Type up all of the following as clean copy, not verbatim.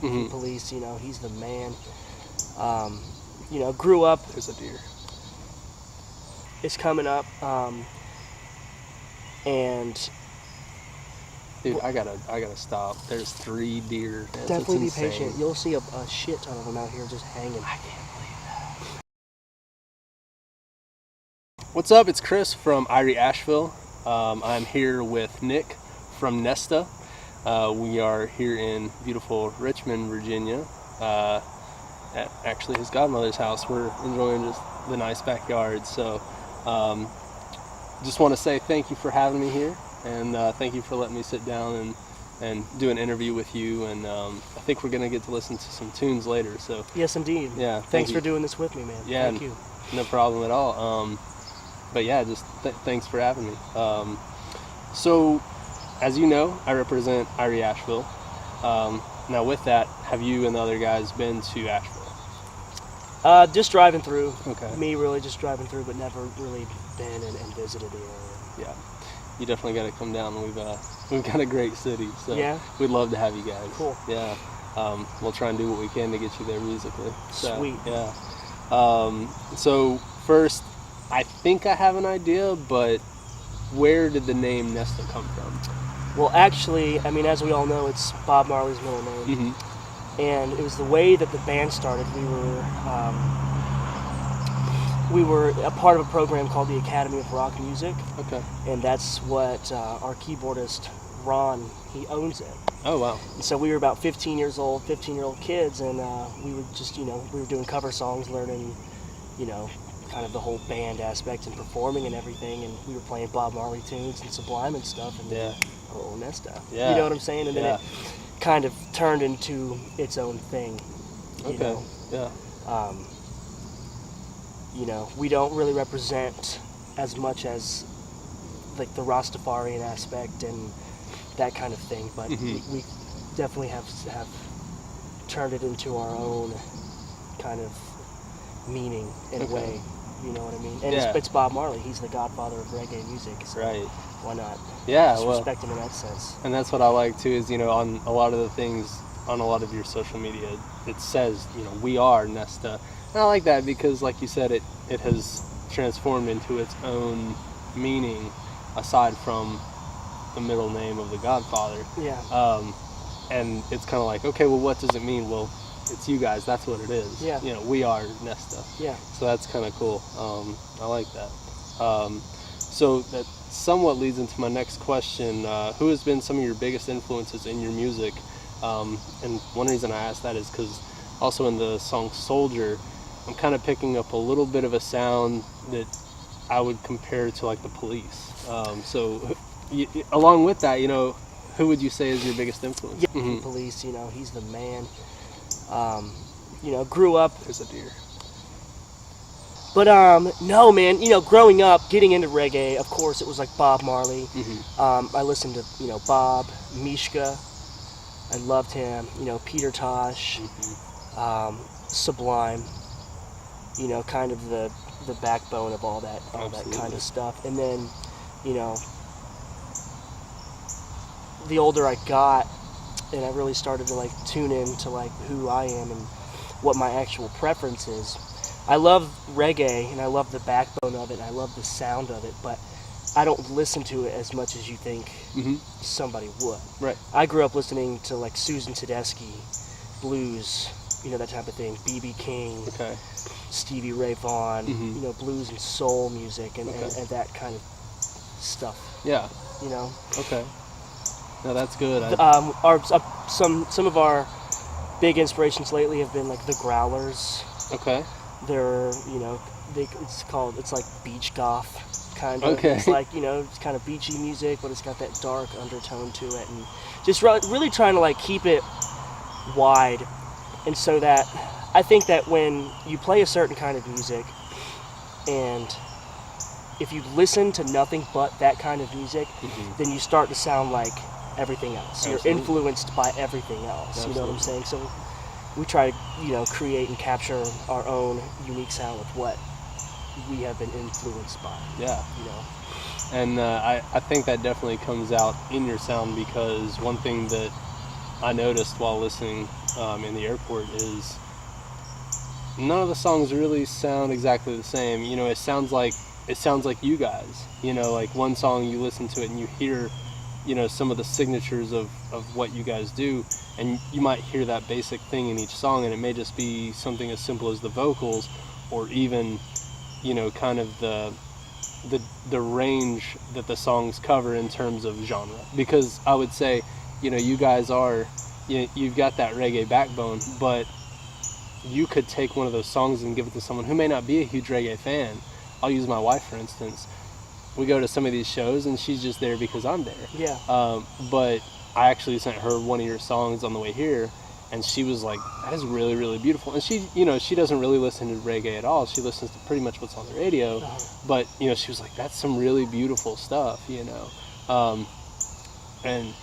from police. You know, he's the man. You know, grew up. There's a deer. It's coming up, and dude, I gotta stop. There's 3 deer. Definitely be patient. You'll see a shit ton of them out here just hanging. I can't believe that. What's up? It's Chris from Irie, Asheville. I'm here with Nick from Nesta. We are here in beautiful Richmond, Virginia, at actually his godmother's house. We're enjoying just the nice backyard. So just want to say thank you for having me here, and thank you for letting me sit down and do an interview with you. And I think we're going to get to listen to some tunes later. So yes, indeed. Yeah. Thanks for doing this with me, man. Yeah, thank you. No problem at all. But yeah, just thanks for having me. So, as you know, I represent Irie, Asheville. Now with that, have you and the other guys been to Asheville? Just driving through. Okay. Me really just driving through, but never really been and visited the area. Yeah. You definitely got to come down. We've got a great city, so yeah, we'd love to have you guys. Cool. Yeah. We'll try and do what we can to get you there musically. So, sweet. Yeah. So first, I think I have an idea, but where did the name Nesta come from? Well, actually, I mean, as we all know, it's Bob Marley's middle name. And it was the way that the band started. We were a part of a program called the Academy of Rock Music. Okay. And that's what our keyboardist, Ron, he owns it. Oh, wow. And so we were about 15-year-old kids, and we were just, we were doing cover songs, learning, kind of the whole band aspect and performing and everything, and we were playing Bob Marley tunes and Sublime and stuff, and yeah, a little Nesta. Yeah. You know what I'm saying? And then it kind of turned into its own thing. Okay. Yeah. We don't really represent as much as like the Rastafarian aspect and that kind of thing, but we definitely have turned it into our own kind of meaning in a way. You know what I mean? And it's Bob Marley. He's the godfather of reggae music. So why not? Yeah, just respect him in that sense. And that's what I like too. Is on a lot of the things on a lot of your social media, it says we are Nesta, and I like that because, like you said, it has transformed into its own meaning aside from the middle name of the Godfather. Yeah. And it's kind of like, okay, well, what does it mean? Well, it's you guys. That's what it is. Yeah. We are Nesta. Yeah. So that's kind of cool. I like that. So that somewhat leads into my next question. Who has been some of your biggest influences in your music? And one reason I ask that is because also in the song Soldier, I'm kind of picking up a little bit of a sound that I would compare to like the Police. So along with that, who would you say is your biggest influence? Yeah. Police, he's the man. Grew up. There's a deer. But no, man. Growing up, getting into reggae, of course, it was like Bob Marley. I listened to Bob, Mishka. I loved him. Peter Tosh, Sublime. Kind of the backbone of all that kind of stuff. And then, the older I got, and I really started to tune in to who I am and what my actual preference is. I love reggae and I love the backbone of it and I love the sound of it, but I don't listen to it as much as you think somebody would. Right. I grew up listening to Susan Tedeschi, blues, that type of thing, B.B. King, Stevie Ray Vaughan, blues and soul music and that kind of stuff. Yeah. Okay. No, that's good. Some of our big inspirations lately have been the Growlers. Okay. They're it's like beach goth kind of. Okay. It's it's kind of beachy music, but it's got that dark undertone to it, and just really trying to keep it wide, and so that I think that when you play a certain kind of music, and if you listen to nothing but that kind of music, then you start to sound like everything else. Absolutely. You're influenced by everything else. Absolutely. You know what I'm saying? So we try to, create and capture our own unique sound with what we have been influenced by. Yeah. And I think that definitely comes out in your sound because one thing that I noticed while listening in the airport is none of the songs really sound exactly the same. You know, it sounds like you guys. You know, like one song you listen to it and you hear, you know, some of the signatures of what you guys do, and you might hear that basic thing in each song, and it may just be something as simple as the vocals, or even, you know, kind of the range that the songs cover in terms of genre. Because I would say, you know, you guys are, you've got that reggae backbone, but you could take one of those songs and give it to someone who may not be a huge reggae fan. I'll use my wife, for instance. We go to some of these shows, and she's just there because I'm there. Yeah. But I actually sent her one of your songs on the way here, and she was like, that is really, really beautiful. And she, you know, she doesn't really listen to reggae at all. She listens to pretty much what's on the radio. But, you know, she was like, that's some really beautiful stuff, you know. And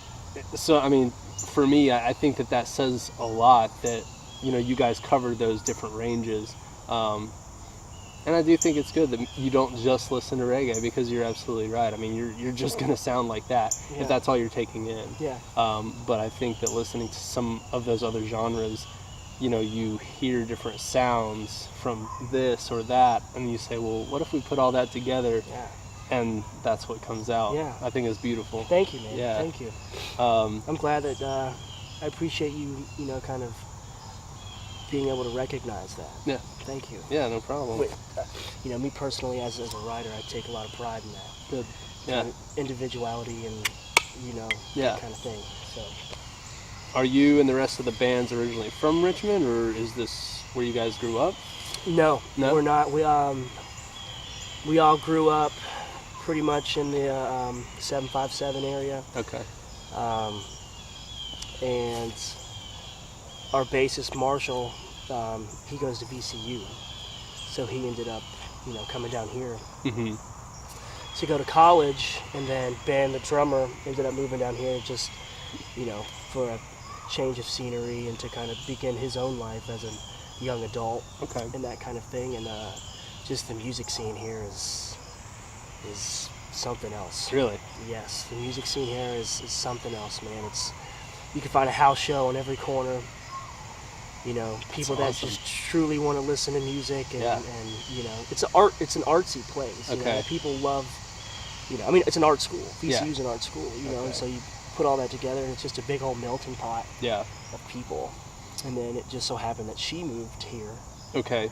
so, I mean, for me, I think that says a lot that, you know, you guys covered those different ranges. And I do think it's good that you don't just listen to reggae, because you're absolutely right. I mean, you're just going to sound like that if that's all you're taking in. Yeah. But I think that listening to some of those other genres, you know, you hear different sounds from this or that, and you say, well, what if we put all that together? Yeah. And that's what comes out. Yeah. I think it's beautiful. Thank you, man. Yeah. Thank you. I'm glad that I appreciate you, you know, kind of being able to recognize that. Yeah. Thank you. Yeah, no problem. Wait, you know, me personally, as a writer, I take a lot of pride in that. Good. Yeah. Kind of individuality and, you know, Yeah. that kind of thing. So. Are you and the rest of the bands originally from Richmond, or is this where you guys grew up? No, No? we're not. We all grew up pretty much in the 757 area. Okay. And our bassist Marshall, he goes to VCU, so he ended up, you know, coming down here Mm-hmm. to go to college, and then Ben, the drummer, ended up moving down here just, you know, for a change of scenery and to kind of begin his own life as a young adult. Okay. And that kind of thing. And just the music scene here is something else. Really? Yes, the music scene here is something else, man. You can find a house show on every corner. You know, people that awesome. just truly want to listen to music, and, Yeah. and you know, it's an artsy place. You Okay. know, people love, you know, I mean, it's an art school. Yeah. VCU's an art school, you know, and Okay. so you put all that together, and it's just a big old melting pot Yeah. of people. And then it just so happened that she moved here, Okay.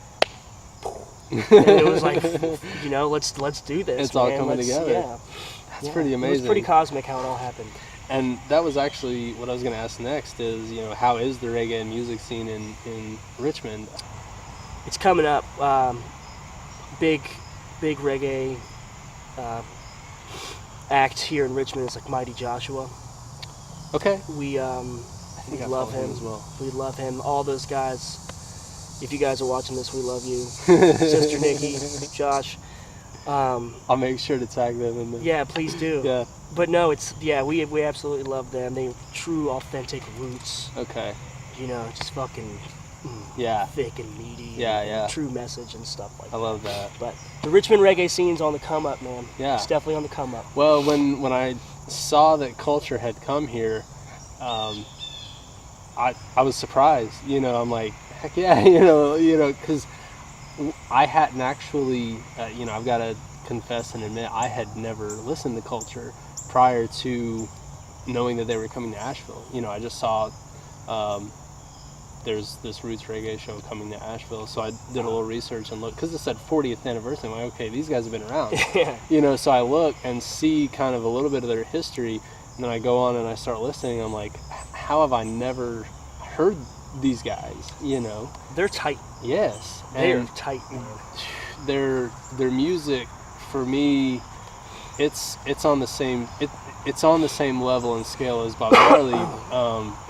and it was like, you know, let's do this. It's all man. coming together. Yeah, That's pretty It amazing. was pretty cosmic how it all happened. And that was actually what I was going to ask next is, you know, how is the reggae music scene in Richmond? It's coming up. Big reggae act here in Richmond is like Mighty Joshua. Okay. We I think I love follow him as well. We love him. All those guys. If you guys are watching this, we love you. Sister Nikki, Josh. I'll make sure to tag them in the... Yeah, please do. Yeah. But no, we absolutely love them. They true, authentic roots. Okay. You know, just fucking Yeah. thick and meaty. Yeah, and yeah. True message and stuff like I that. love that. But the Richmond reggae scene's on the come up, man. Yeah. It's definitely on the come up. Well, when I saw that Culture had come here, I was surprised. You know, I'm like, heck yeah, you know, because I hadn't actually, you know, I've got to confess and admit, I had never listened to Culture prior to knowing that they were coming to Asheville. You know, I just saw there's this roots reggae show coming to Asheville, so I did a little research and looked, because it said 40th anniversary. I'm like, okay, these guys have been around. Yeah. You know, so I look and see kind of a little bit of their history, and then I go on and I start listening. I'm like, how have I never heard these guys? You know, They're tight. yes, They're and tight, man. their music for me, it's on the same it's on the same level and scale as Bob Marley,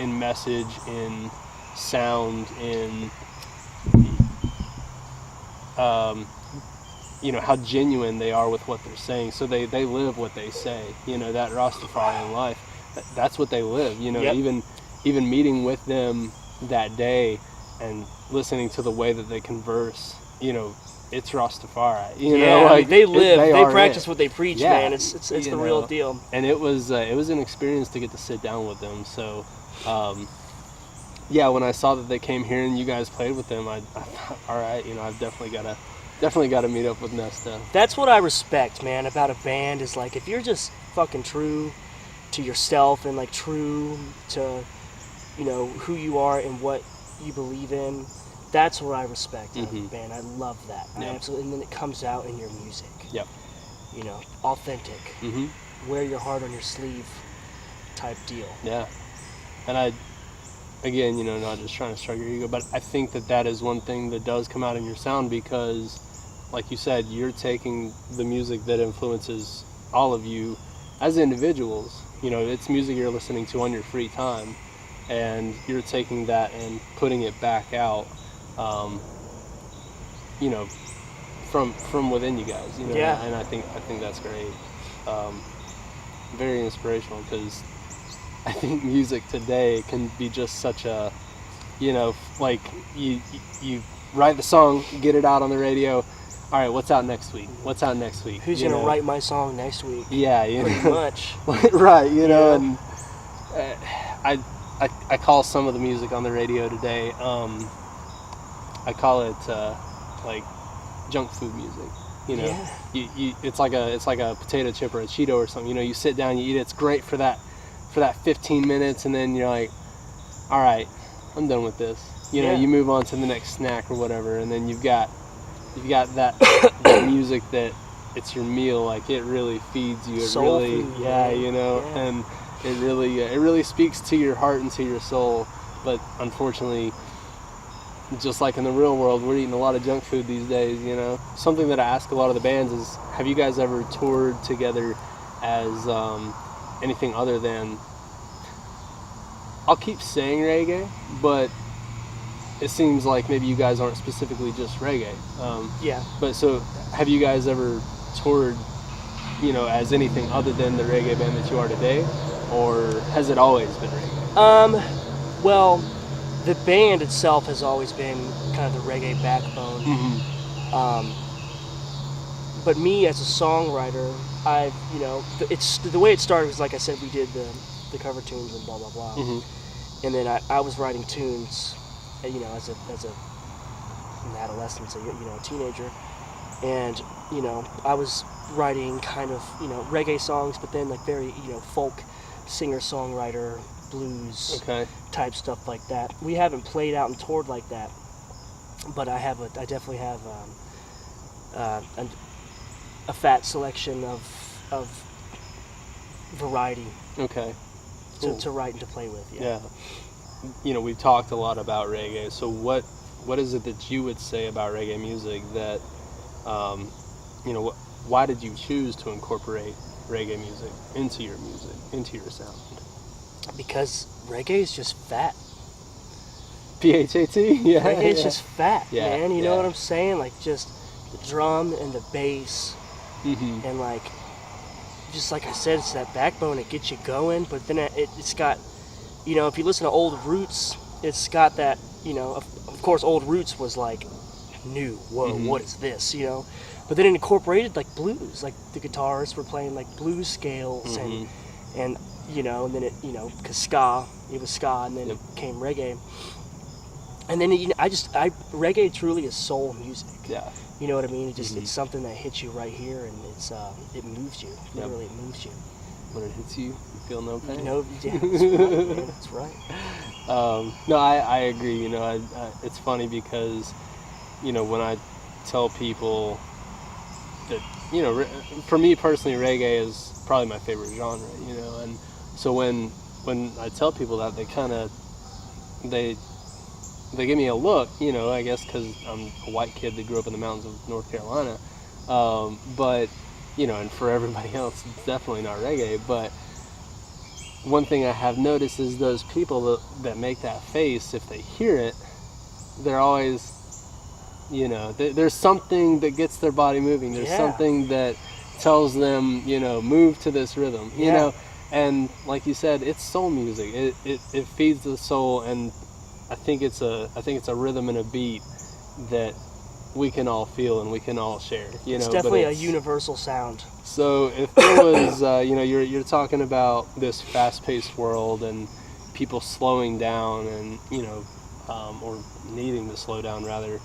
in message, in sound, in you know, how genuine they are with what they're saying. So they live what they say. You know, that Rastafarian life, that's what they live. You know, Yep. even meeting with them that day and listening to the way that they converse, you know, it's Rastafari. You know, like they live, they are practice it. what they preach, Yeah, man. It's you the real know. deal. And it was an experience to get to sit down with them. So Yeah, when I saw that they came here and you guys played with them, I thought, all right, you know, I've definitely got to meet up with Nesta. That's what I respect, man, about a band is like if you're just fucking true to yourself and like true to, you know, who you are and what you believe in. That's what I respect out of a band. I love that. I absolutely, and then it comes out in your music. Yep. You know, authentic. Wear your heart on your sleeve type deal. Yeah. And again, you know, not just trying to stroke your ego, but I think that is one thing that does come out in your sound because, like you said, you're taking the music that influences all of you as individuals. You know, it's music you're listening to on your free time, and you're taking that and putting it back out, you know, from within you guys. You know, and I think that's great. Very inspirational because I think music today can be just such a, you know, like you write the song, get it out on the radio. All right, what's out next week? What's out next week? Who's gonna write my song next week? Yeah, you pretty know. much. Right, you know, and I call some of the music on the radio today. I call it like junk food music. You know, it's like a potato chip or a Cheeto or something. You know, you sit down, you eat it. It's great for that 15 minutes, and then you're like, all right, I'm done with this. You know, you move on to the next snack or whatever, and then you've got that, that music that it's your meal. Like it really feeds you. It soul really, food, you know, and it really speaks to your heart and to your soul. But unfortunately, just like in the real world, we're eating a lot of junk food these days, you know. Something that I ask a lot of the bands is, have you guys ever toured together as anything other than, I'll keep saying reggae, but it seems like maybe you guys aren't specifically just reggae. But so, have you guys ever toured, you know, as anything other than the reggae band that you are today, or has it always been reggae? Well, the band itself has always been kind of the reggae backbone. But me as a songwriter, you know, it's the way it started was, like I said, we did the cover tunes and blah blah blah, and then I was writing tunes, you know, as an adolescent, you know, a teenager, and you know, I was writing kind of, you know, reggae songs, but then like very, you know, folk singer songwriter, blues type stuff like that. We haven't played out and toured like that, but I definitely have a fat selection of variety. To write and to play with. Yeah. You know, we've talked a lot about reggae. So what is it that you would say about reggae music that, you know, why did you choose to incorporate reggae music into your sound? Because reggae is just fat. P-H-A-T? Yeah. Reggae is just fat, man. You know what I'm saying? Like just the drum and the bass, and like, just like I said, it's that backbone that gets you going. But then it's got, you know, if you listen to old Roots, it's got that, you know, of course, old Roots was like new. Whoa, what is this? You know, but then it incorporated like blues, like the guitarists were playing like blues scales and you know, and then it, you know, because it was ska, and then it came reggae. And then, you know, reggae truly is soul music. Yeah. You know what I mean? It just, it's something that hits you right here, and it moves you. Literally, it moves you. When it hits you, you feel no pain. No, yeah, that's right, man. That's right. No, I agree. You know, it's funny because, you know, when I tell people that, you know, for me personally, reggae is probably my favorite genre, you know, and so when I tell people that, they kind of, they give me a look, you know, I guess because I'm a white kid that grew up in the mountains of North Carolina, but, you know, and for everybody else, it's definitely not reggae. But one thing I have noticed is those people that make that face, if they hear it, they're always, you know, there's something that gets their body moving. There's something that tells them, you know, move to this rhythm, you know. And like you said, it's soul music. It feeds the soul, and I think it's a rhythm and a beat that we can all feel and we can all share. You know, it's definitely a universal sound. So if there was, you know, you're talking about this fast-paced world and people slowing down and, or needing to slow down rather,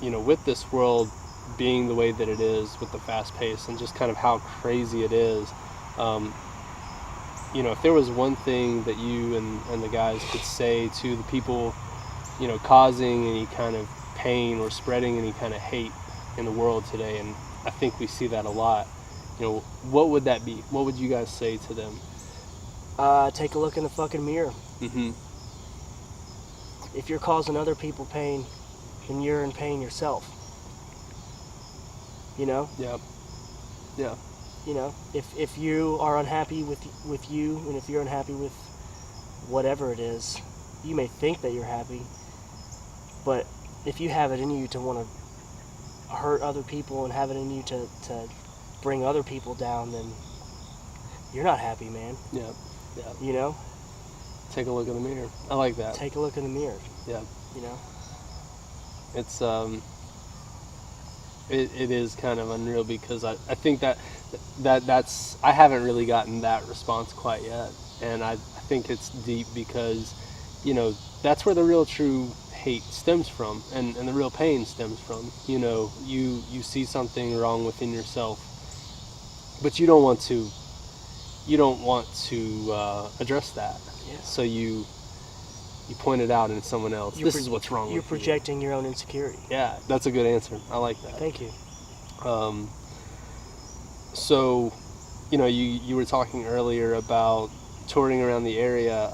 with this world being the way that it is, with the fast pace and just kind of how crazy it is, if there was one thing that you and the guys could say to the people, causing any kind of pain or spreading any kind of hate in the world today, and I think we see that a lot, what would that be? What would you guys say to them? Take a look in the fucking mirror. Mm-hmm. If you're causing other people pain, then you're in pain yourself. Yeah. If you are unhappy with you, and if you're unhappy with whatever it is, you may think that you're happy, but if you have it in you to want to hurt other people and have it in you to bring other people down, then you're not happy, man. Yeah. Take a look in the mirror. I like that. Take a look in the mirror. Yeah. It's it is kind of unreal, because I think that's I haven't really gotten that response quite yet, and I think it's deep, because that's where the real true hate stems from, and the real pain stems from. You see something wrong within yourself, but you don't want to address that. Yeah. So you point it out in someone else. This is what's wrong with you. You're projecting your own insecurity. Yeah, that's a good answer. I like that. Thank you. So, you were talking earlier about touring around the area.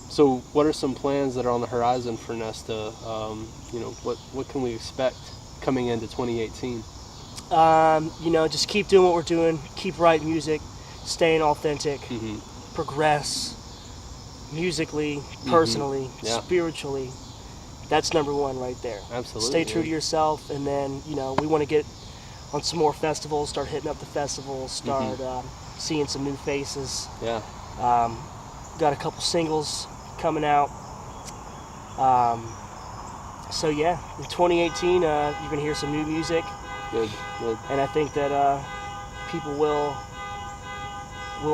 So what are some plans that are on the horizon for Nesta? What can we expect coming into 2018? Just keep doing what we're doing. Keep writing music, staying authentic, progress musically, personally, spiritually. That's number one right there. Absolutely. Stay true to yourself, and then, we want to get on some more festivals, start hitting up the festivals, start seeing some new faces. Yeah. Got a couple singles coming out. So yeah, in 2018, you're going to hear some new music. Good. And I think that people will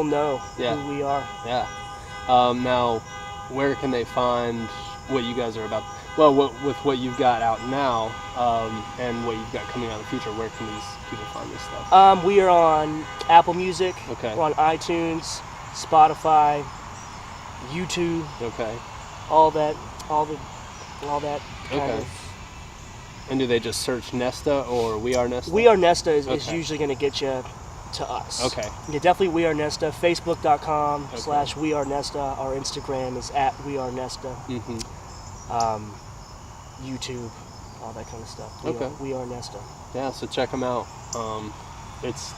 know who we are. Yeah. Now, where can they find what you guys are about? Well, with what you've got out now, and what you've got coming out in the future, where can these people find this stuff? We are on Apple Music. Okay. We're on iTunes, Spotify, YouTube. Okay. All that kind Okay. of. And do they just search Nesta or We Are Nesta? We Are Nesta is Okay. usually going to get you to us. Okay. Yeah, definitely We Are Nesta. Facebook.com/We Are Nesta. Our Instagram is @WeAreNesta. YouTube, all that kind of stuff. We are Nesta. Yeah, so check them out. It's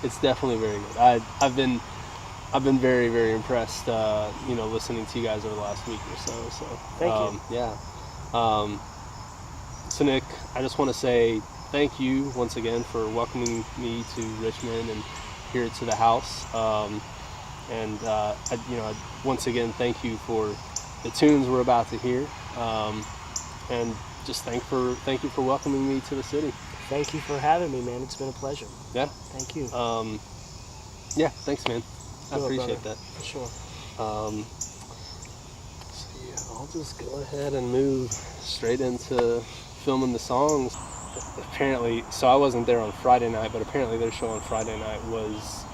it's definitely very good. I've been very, very impressed. Listening to you guys over the last week or so. So thank you. Yeah. So Nick, I just want to say thank you once again for welcoming me to Richmond and here to the house. I once again thank you for the tunes we're about to hear. And just thank you for welcoming me to the city. Thank you for having me, man. It's been a pleasure. Yeah. Thank you. Yeah, thanks, man. I appreciate that. For sure. So yeah, I'll just go ahead and move straight into filming the songs. Apparently, so I wasn't there on Friday night, but apparently their show on Friday night was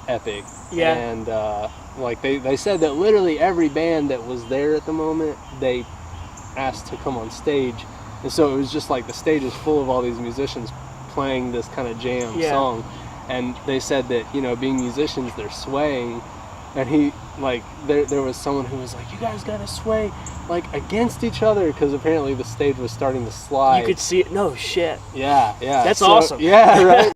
epic. Yeah. And they said that literally every band that was there at the moment, they asked to come on stage, and so it was just like the stage is full of all these musicians playing this kind of jam song, and they said that being musicians, they're swaying, and there was someone who was like, you guys gotta sway against each other, because apparently the stage was starting to slide. You could see it. No shit. Yeah. That's awesome. Yeah, right.